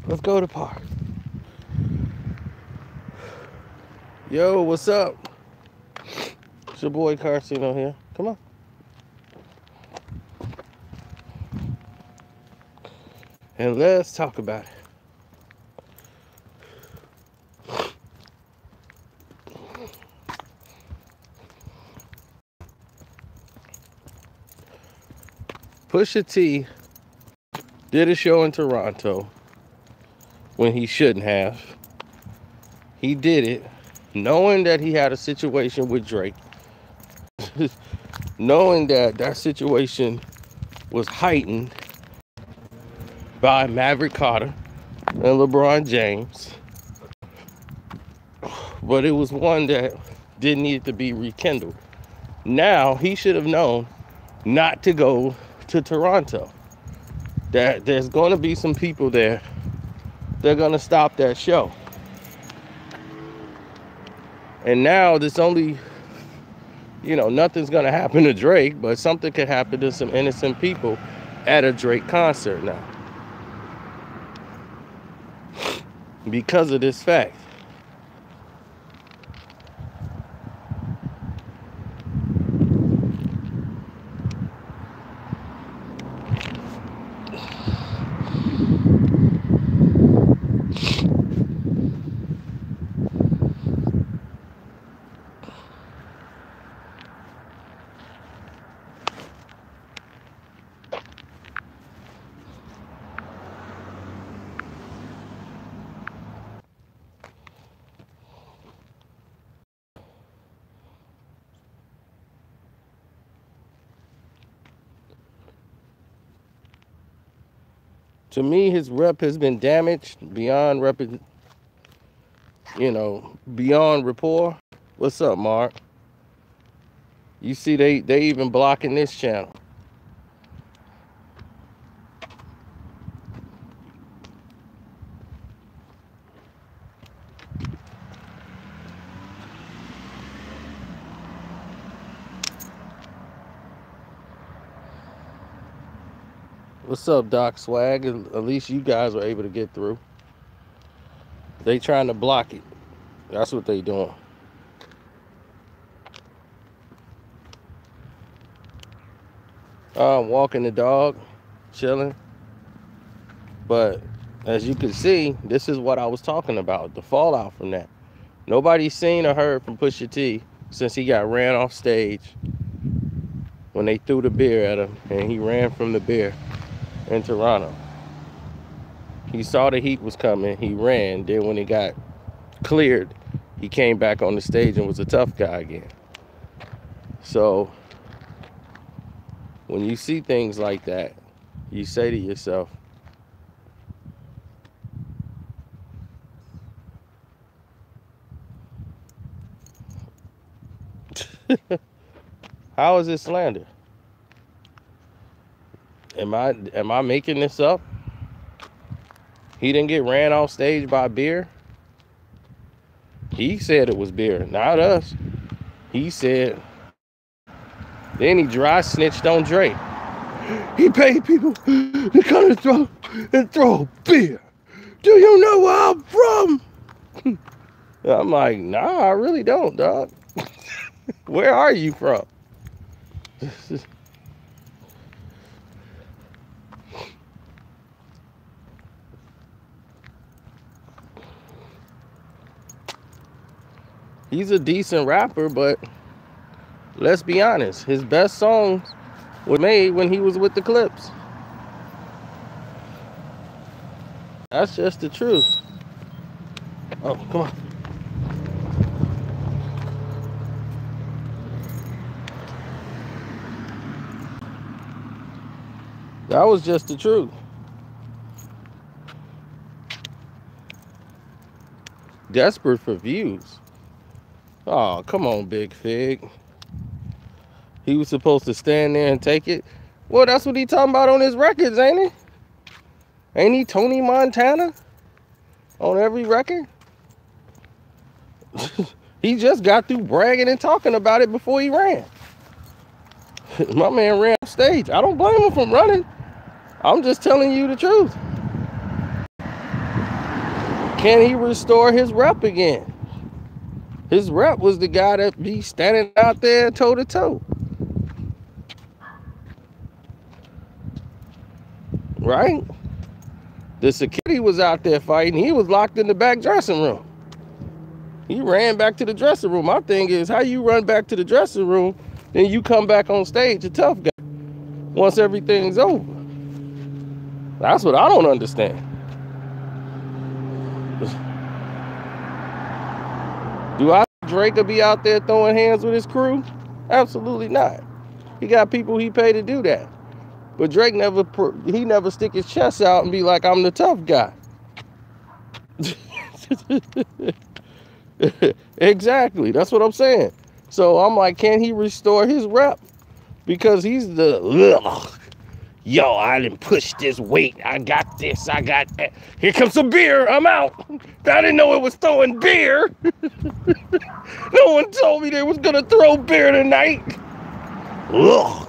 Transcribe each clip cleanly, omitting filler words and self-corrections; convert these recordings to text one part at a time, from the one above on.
Let's go to the park. Yo, what's up? It's your boy Carcino here. Come on. And let's talk about it. Pusha T did a show in Toronto when he shouldn't have. He did it knowing that he had a situation with Drake. Knowing that that situation was heightened by Maverick Carter and LeBron James. But it was one that didn't need to be rekindled. Now, he should have known not to go to Toronto. That there's going to be some people there. They're going to stop that show. And now there's only, nothing's going to happen to Drake, but something could happen to some innocent people at a Drake concert now. Because of this fact. To me, his rep has been damaged beyond beyond rapport. What's up, Mark? You see, they even blocking this channel. What's up, Doc Swag? At least you guys were able to get through. They trying to block it. That's what they doing. I'm walking the dog, chilling. But as you can see, this is what I was talking about, the fallout from that. Nobody's seen or heard from Pusha T since he got ran off stage when they threw the beer at him and he ran from the beer in Toronto. He saw the heat was coming, he ran. Then when it got cleared, he came back on the stage and was a tough guy again. So when you see things like that, you say to yourself, how is this slander? Am I making this up? He didn't get ran off stage by beer. He said it was beer, not us. He said. Then he dry snitched on Drake. He paid people to come and throw beer. Do you know where I'm from? I'm like, nah, I really don't, dog. Where are you from? He's a decent rapper, but let's be honest, his best songs were made when he was with the Clips. That's just the truth. Oh, come on. That was just the truth. Desperate for views. Oh, come on, Big Fig. He was supposed to stand there and take it. Well, that's what he talking about on his records, ain't he? Ain't he Tony Montana on every record? He just got through bragging and talking about it before he ran. My man ran off stage. I don't blame him for running. I'm just telling you the truth. Can he restore his rep again? His rep was the guy that be standing out there toe to toe. Right? The security was out there fighting. He was locked in the back dressing room. He ran back to the dressing room. My thing is, how you run back to the dressing room, then you come back on stage a tough guy once everything's over? That's what I don't understand. Do I think Drake will be out there throwing hands with his crew? Absolutely not. He got people he paid to do that. But Drake never stick his chest out and be like, I'm the tough guy. Exactly. That's what I'm saying. So I'm like, can he restore his rep? Because he's the, yo, I didn't push this weight. I got this. I got that. Here comes some beer. I'm out. I didn't know it was throwing beer. No one told me they was going to throw beer tonight. Ugh.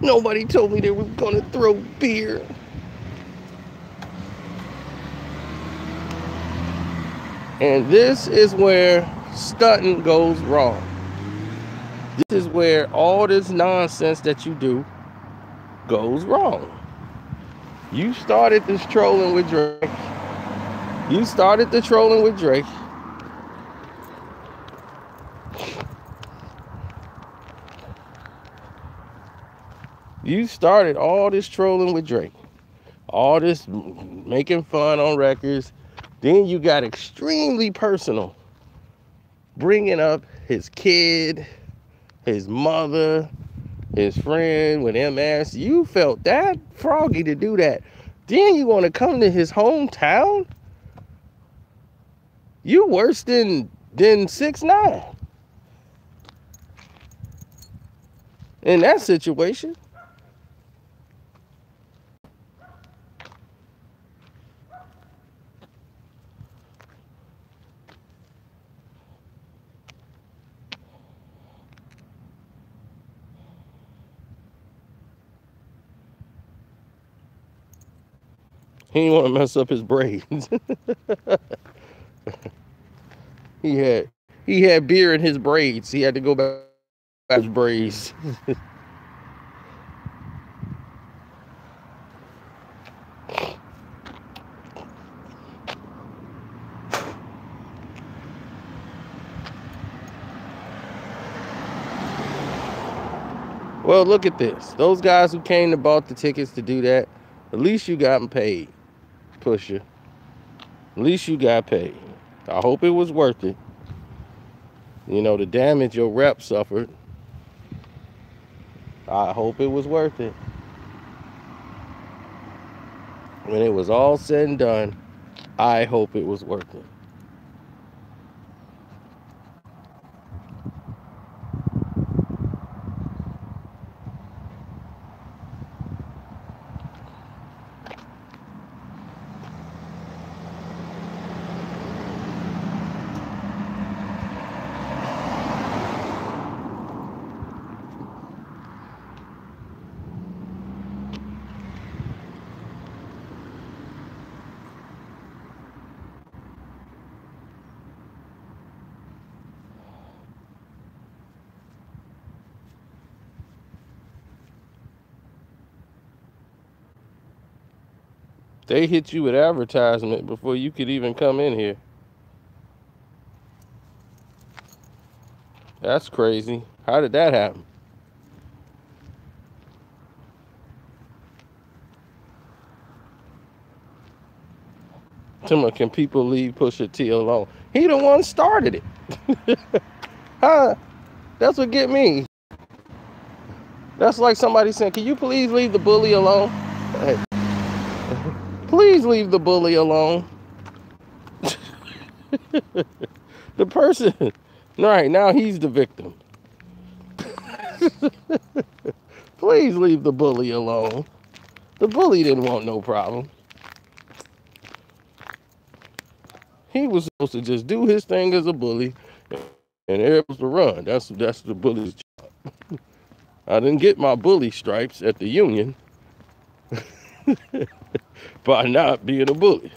Nobody told me they was gonna throw beer. And this is where stunting goes wrong. This is where all this nonsense that you do goes wrong. You started this trolling with Drake. You started the trolling with Drake. You started all this trolling with Drake. All this making fun on records. Then you got extremely personal. Bringing up his kid, his mother, his friend with MS. You felt that froggy to do that. Then you want to come to his hometown? You worse than 6ix9ine in that situation. He didn't want to mess up his braids. He had beer in his braids. He had to go back to his braids. Well, look at this. Those guys who came and bought the tickets to do that, at least you got them paid, Pusha. At least you got paid. I hope it was worth it. You know, the damage your rep suffered. I hope it was worth it. When it was all said and done, I hope it was worth it. They hit you with advertisement before you could even come in here. That's crazy. How did that happen? Timma, can people leave Pusha T alone? He the one started it. Huh? That's what get me. That's like somebody saying, can you please leave the bully alone? Hey. Please leave the bully alone. The person, right now he's the victim. Please leave the bully alone. The bully didn't want no problem. He was supposed to just do his thing as a bully and they're supposed to run. That's the bully's job. I didn't get my bully stripes at the union by not being a bully.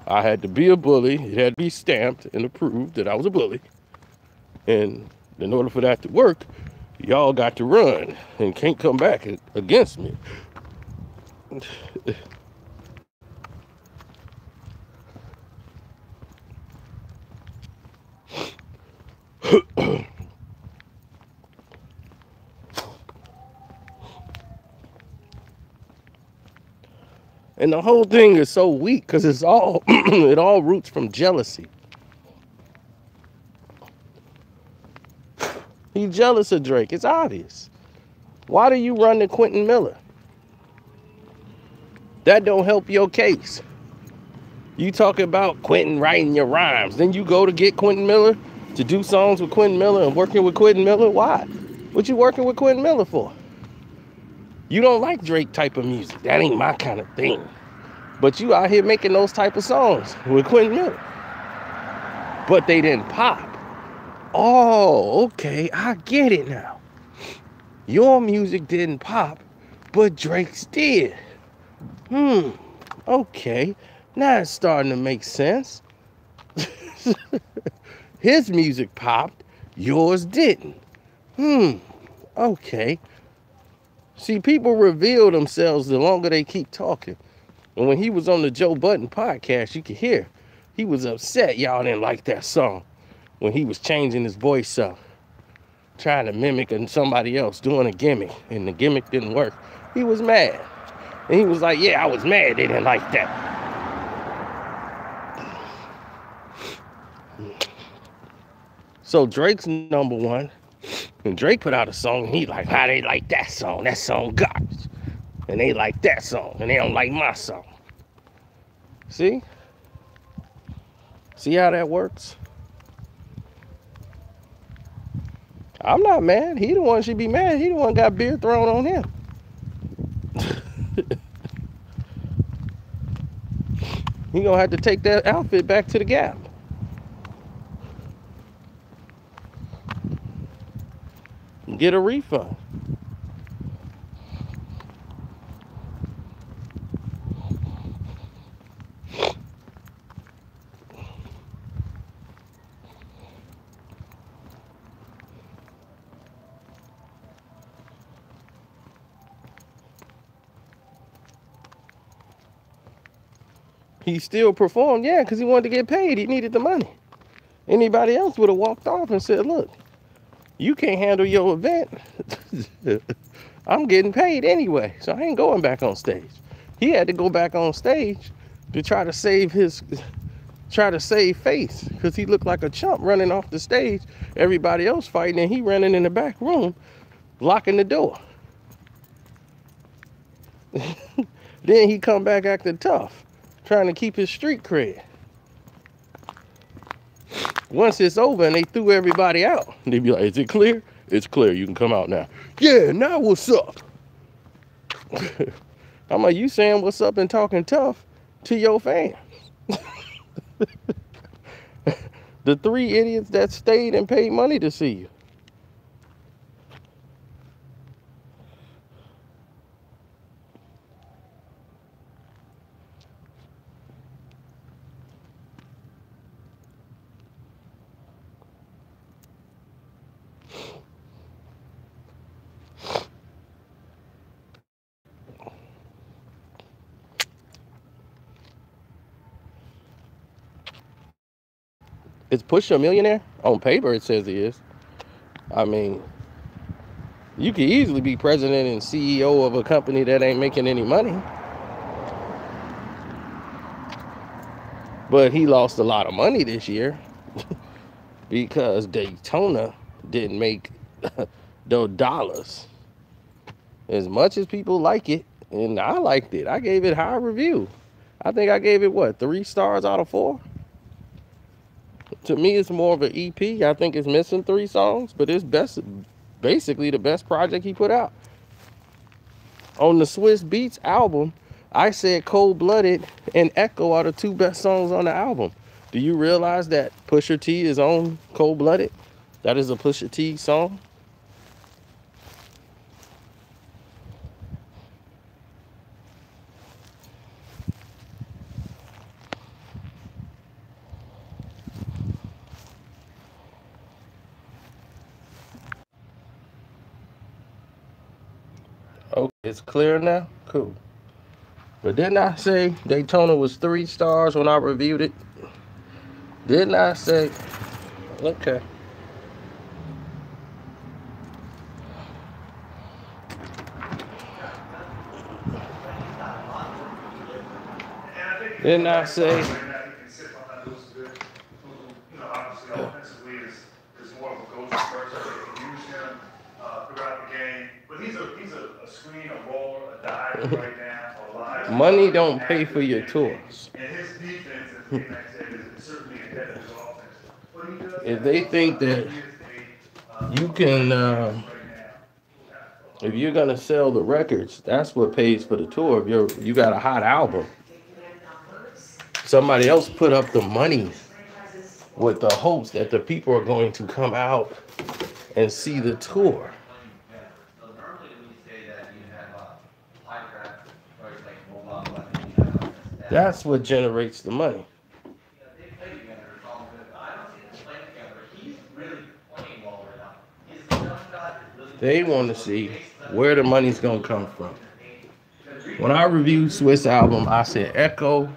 I had to be a bully. It had to be stamped and approved that I was a bully. And in order for that to work, y'all got to run and can't come back against me. And the whole thing is so weak because it's all it all roots from jealousy. He's jealous of Drake. It's obvious. Why do you run to Quentin Miller? That don't help your case. You talk about Quentin writing your rhymes. Then you go to get Quentin Miller to do songs with Quentin Miller and working with Quentin Miller. Why? What you working with Quentin Miller for? You don't like Drake type of music. That ain't my kind of thing. But you out here making those type of songs with Quentin Miller. But they didn't pop. Oh, okay, I get it now. Your music didn't pop, but Drake's did. Okay. Now it's starting to make sense. His music popped, yours didn't. Okay. See, people reveal themselves the longer they keep talking. And when he was on the Joe Budden podcast, you could hear he was upset y'all didn't like that song when he was changing his voice up, trying to mimic somebody else, doing a gimmick, and the gimmick didn't work. He was mad. And he was like, yeah, I was mad they didn't like that. So Drake's number one. And Drake put out a song, and he like, how they like that song? That song garbage. And they like that song, and they don't like my song. See? See how that works? I'm not mad. He the one should be mad. He the one got beer thrown on him. He gonna have to take that outfit back to the Gap. And get a refund. He still performed, yeah, because he wanted to get paid. He needed the money. Anybody else would have walked off and said, look, you can't handle your event. I'm getting paid anyway, so I ain't going back on stage. He had to go back on stage to try to save face, because he looked like a chump running off the stage. Everybody else fighting, and he running in the back room, locking the door. Then he come back acting tough, trying to keep his street cred. Once it's over and they threw everybody out, they be like, is it clear? It's clear, you can come out now. Yeah, now what's up? I'm like, you saying what's up and talking tough to your fans. The 3 idiots that stayed and paid money to see you. Is Pusha a millionaire? On paper, it says he is. I mean, you could easily be president and CEO of a company that ain't making any money. But he lost a lot of money this year because Daytona didn't make those dollars. As much as people like it, and I liked it, I gave it high review. I think I gave it, what, 3 stars out of 4? To me, it's more of an EP. I think it's missing 3 songs, but it's basically the best project he put out. On the Swiss Beats album, I said Cold Blooded and Echo are the 2 best songs on the album. Do you realize that Pusha T is on Cold Blooded? That is a Pusha T song. Okay, it's clear now? Cool. But didn't I say Daytona was 3 stars when I reviewed it? Didn't I say? Okay. Didn't I say? Obviously, offensively is more of a go-to person. They can use him throughout the game. But he's a screen, a roller, a diver right now. Money don't pay for your tours. And his defense, as K-Max said, is certainly ahead of his offense. But he does. If they think that you can, if you're gonna sell the records, that's what pays for the tour. If you got a hot album, somebody else put up the money with the hopes that the people are going to come out and see the tour. That's what generates the money. They want to see where the money's going to come from. When I reviewed Swiss album, I said Echo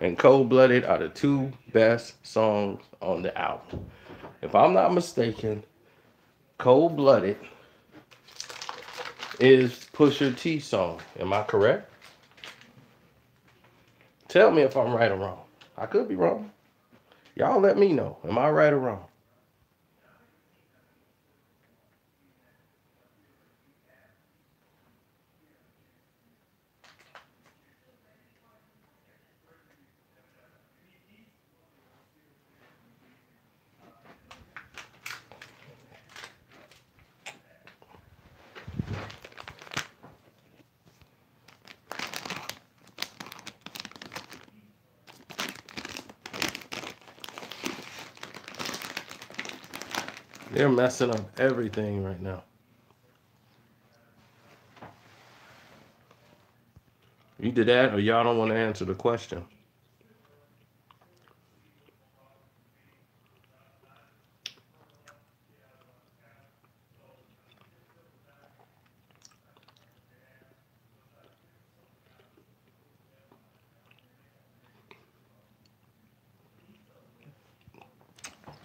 and Cold Blooded are the 2 best songs on the album. If I'm not mistaken, Cold Blooded is Pusha T song. Am I correct? Tell me if I'm right or wrong. I could be wrong. Y'all let me know. Am I right or wrong? They're messing up everything right now. Either that or y'all don't want to answer the question.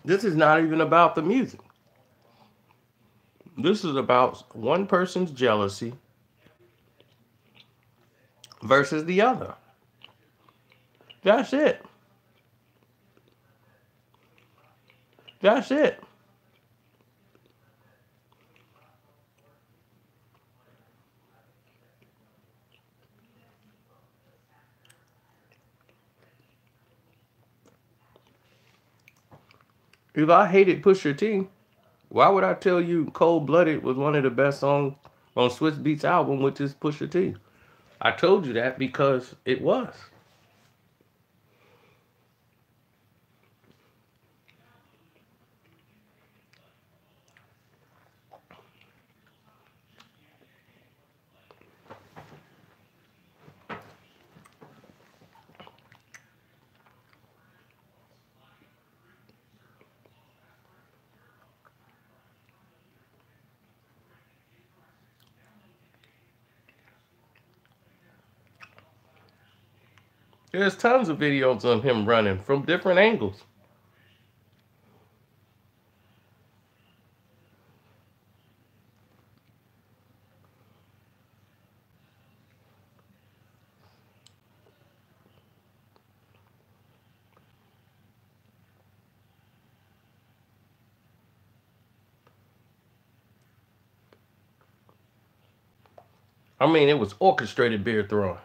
This is not even about the music. This is about one person's jealousy versus the other. That's it. That's it. If I hated Pusha T, why would I tell you Cold Blooded was one of the best songs on Swiss Beats album, which is Pusha T? I told you that because it was. There's tons of videos of him running from different angles. I mean, it was orchestrated beer throwing.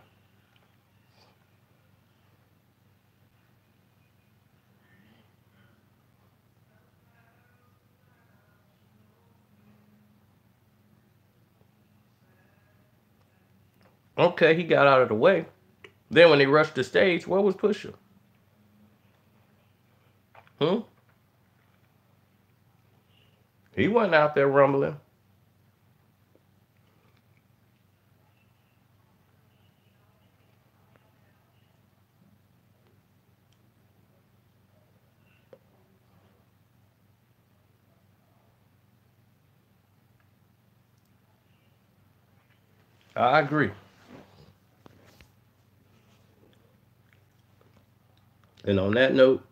Okay, he got out of the way. Then when they rushed the stage, where was Pusha? Hmm? He wasn't out there rumbling. I agree. And on that note,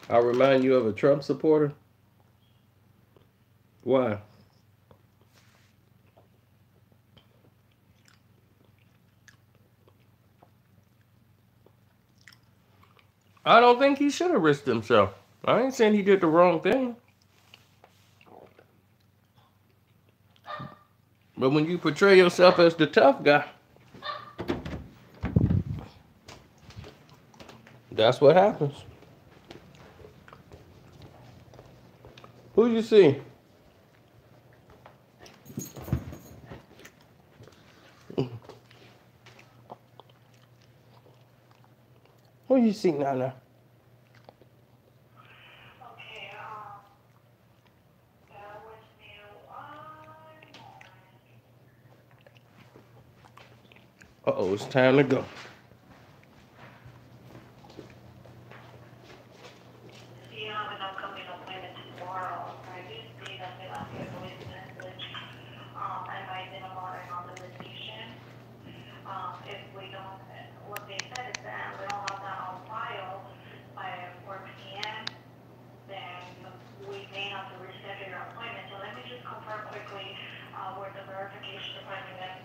I'll remind you of a Trump supporter. Why? I don't think he should have risked himself. I ain't saying he did the wrong thing. But when you portray yourself as the tough guy, that's what happens. Who you see? Who you see, Nana? Okay, bear with me one moment. Uh-oh, it's time to go. So you have an upcoming appointment tomorrow. I do see that they left you a voice message, advising about an authorization. If we don't, what they said is that we don't have that on file by 4 p.m., then we may have to reschedule your appointment. So let me just confirm quickly with the verification department that